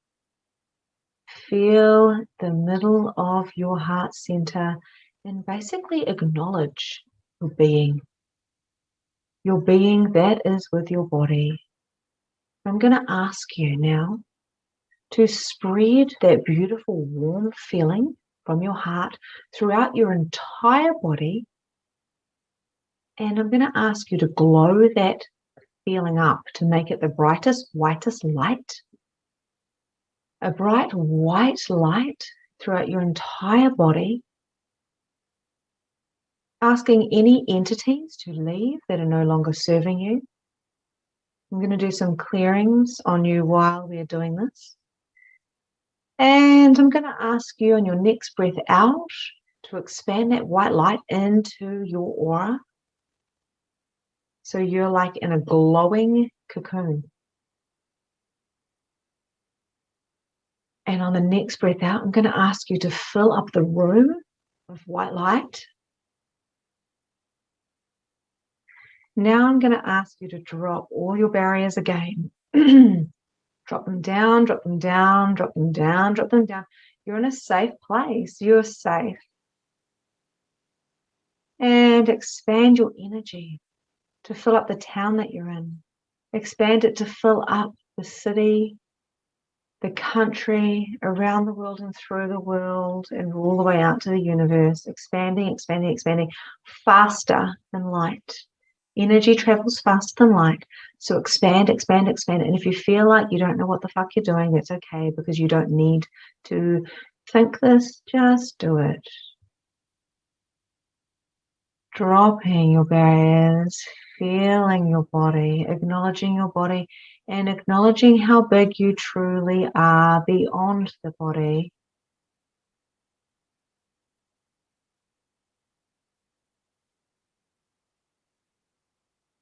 Feel the middle of your heart center and basically acknowledge your being. Your being that is with your body. I'm going to ask you now to spread that beautiful warm feeling from your heart throughout your entire body. And I'm going to ask you to glow that feeling up to make it the brightest, whitest light. A bright white light throughout your entire body. Asking any entities to leave that are no longer serving you. I'm going to do some clearings on you while we are doing this. And I'm going to ask you on your next breath out to expand that white light into your aura. So you're like in a glowing cocoon. And on the next breath out, I'm going to ask you to fill up the room with white light. Now I'm going to ask you to drop all your barriers again. Drop them down, drop them down, drop them down, drop them down. You're in a safe place. You're safe. And expand your energy to fill up the town that you're in. Expand it to fill up the city, the country, around the world and through the world, and all the way out to the universe. Expanding, expanding, expanding, faster than light. Energy travels faster than light. So expand, expand, expand. And if you feel like you don't know what the fuck you're doing, that's okay, because you don't need to think this, just do it. Dropping your barriers, feeling your body, acknowledging your body, and acknowledging how big you truly are beyond the body.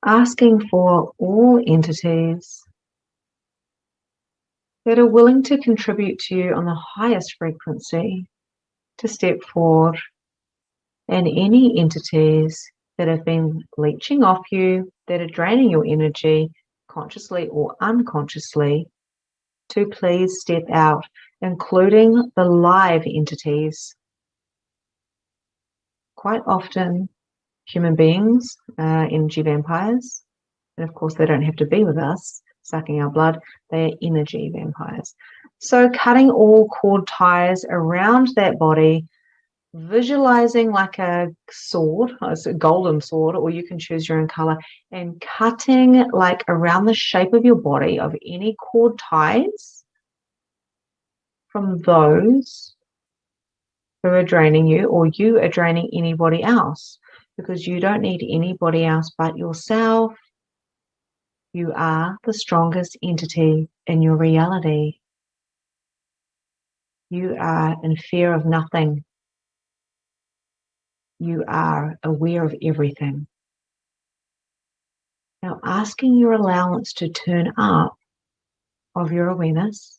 Asking for all entities that are willing to contribute to you on the highest frequency to step forward, and any entities that have been leeching off you, that are draining your energy consciously or unconsciously, to please step out, including the live entities. Quite often, human beings are energy vampires, and of course they don't have to be with us sucking our blood, they are energy vampires. So cutting all cord ties around that body, visualizing like a sword, it's a golden sword, or you can choose your own color, and cutting like around the shape of your body of any cord ties from those who are draining you, or you are draining anybody else, because you don't need anybody else but yourself. You are the strongest entity in your reality. You are in fear of nothing. You are aware of everything. Now, asking your allowance to turn up of your awareness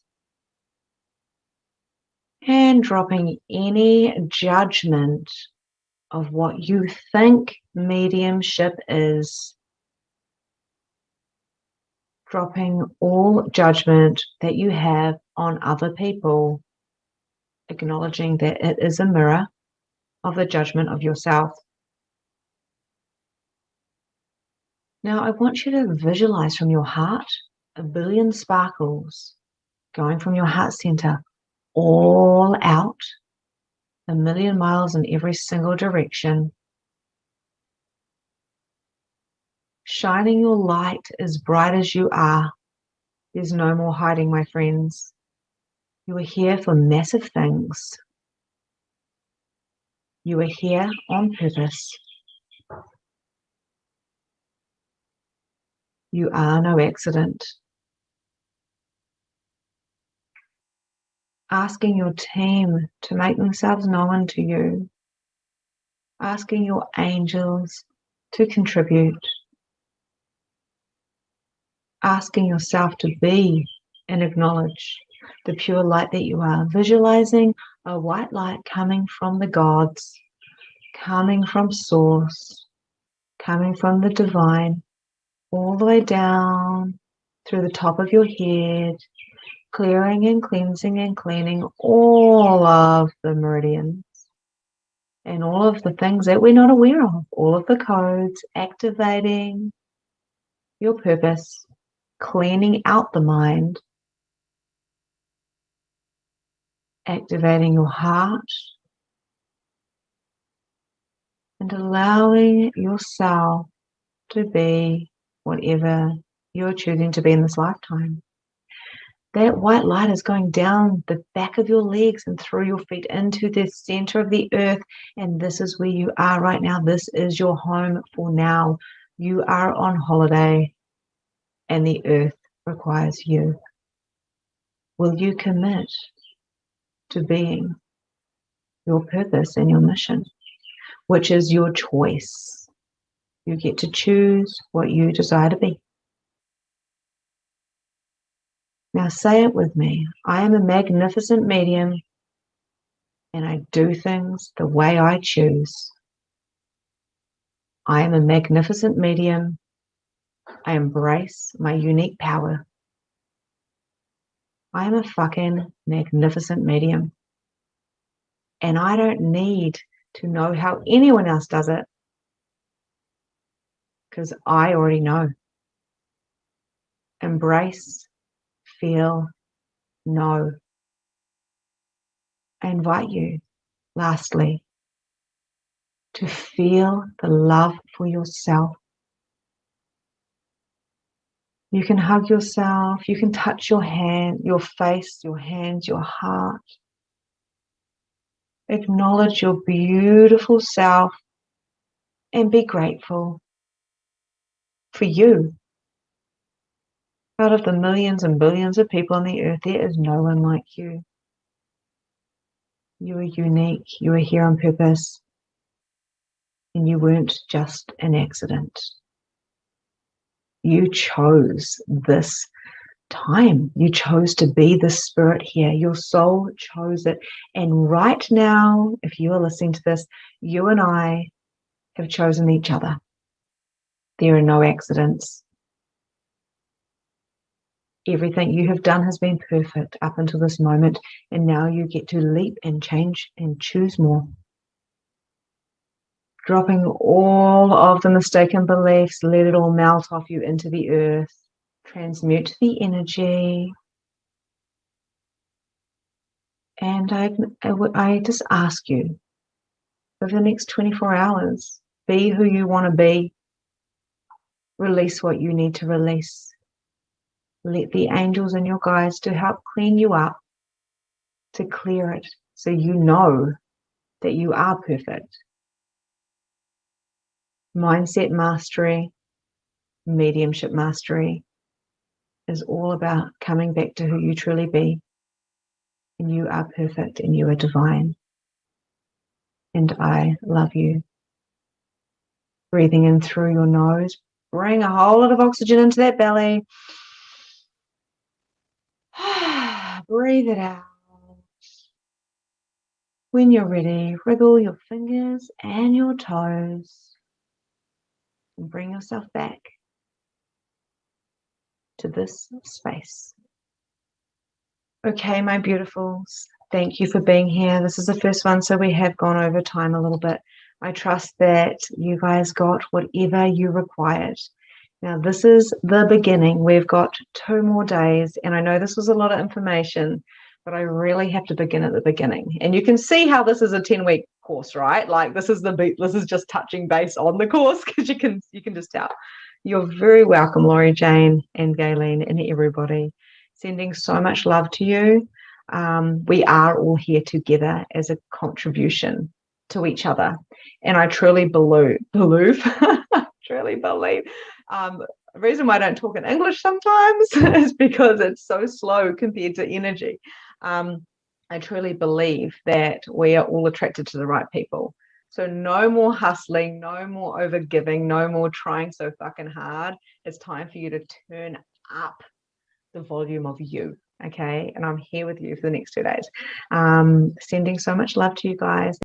and dropping any judgment of what you think mediumship is. Dropping all judgment that you have on other people, acknowledging that it is a mirror of the judgment of yourself. Now, I want you to visualize from your heart a billion sparkles going from your heart center all out, 1,000,000 miles in every single direction, shining your light as bright as you are. There's no more hiding, my friends. You are here for massive things. You are here on purpose. You are no accident. Asking your team to make themselves known to you. Asking your angels to contribute. Asking yourself to be and acknowledge the pure light that you are. Visualizing a white light coming from the gods, coming from source, coming from the divine, all the way down through the top of your head, clearing and cleansing and cleaning all of the meridians and all of the things that we're not aware of, all of the codes, activating your purpose, cleaning out the mind, activating your heart, and allowing yourself to be whatever you're choosing to be in this lifetime. That white light is going down the back of your legs and through your feet into the center of the earth. And this is where you are right now. This is your home for now. You are on holiday and the earth requires you. Will you commit to being your purpose and your mission, which is your choice? You get to choose what you desire to be. Now say it with me. I am a magnificent medium and I do things the way I choose. I am a magnificent medium. I embrace my unique power. I am a fucking magnificent medium. And I don't need to know how anyone else does it. because I already know. Embrace, feel, know. I invite you, lastly, to feel the love for yourself. You can hug yourself, you can touch your hand, your face, your hands, your heart. Acknowledge your beautiful self and be grateful for you. Out of the millions and billions of people on the earth, there is no one like you. You are unique, you are here on purpose, and you weren't just an accident. You chose this time. You chose to be the spirit here. Your soul chose it. And right now, if you are listening to this, you and I have chosen each other. There are no accidents. Everything you have done has been perfect up until this moment, and now you get to leap and change and choose more. Dropping all of the mistaken beliefs, let it all melt off you into the earth. Transmute the energy. And I just ask you, over the next 24 hours, be who you want to be. Release what you need to release. Let the angels and your guides to help clean you up, to clear it, so you know that you are perfect. Mindset mastery, mediumship mastery is all about coming back to who you truly be. And you are perfect and you are divine. And I love you. Breathing in through your nose. Bring a whole lot of oxygen into that belly. Breathe it out. When you're ready, wriggle your fingers and your toes. And bring yourself back to this space. Okay, my beautifuls, thank you for being here. This is the first one, so we have gone over time a little bit. I trust that you guys got whatever you required. Now, this is the beginning. We've got 2 more days, and I know this was a lot of information, but I really have to begin at the beginning. And you can see how this is a 10-week course, right? Like this is just touching base on the course, because you can just tell. You're very welcome, Laurie Jane and Gayleen and everybody. Sending so much love to you. We are all here together as a contribution to each other. And I truly believe, truly believe. The reason why I don't talk in English sometimes is because it's so slow compared to energy. I truly believe that we are all attracted to the right people. So no more hustling, no more over giving, no more trying so fucking hard. It's time for you to turn up the volume of you. Okay. And I'm here with you for the next 2 days. Sending so much love to you guys.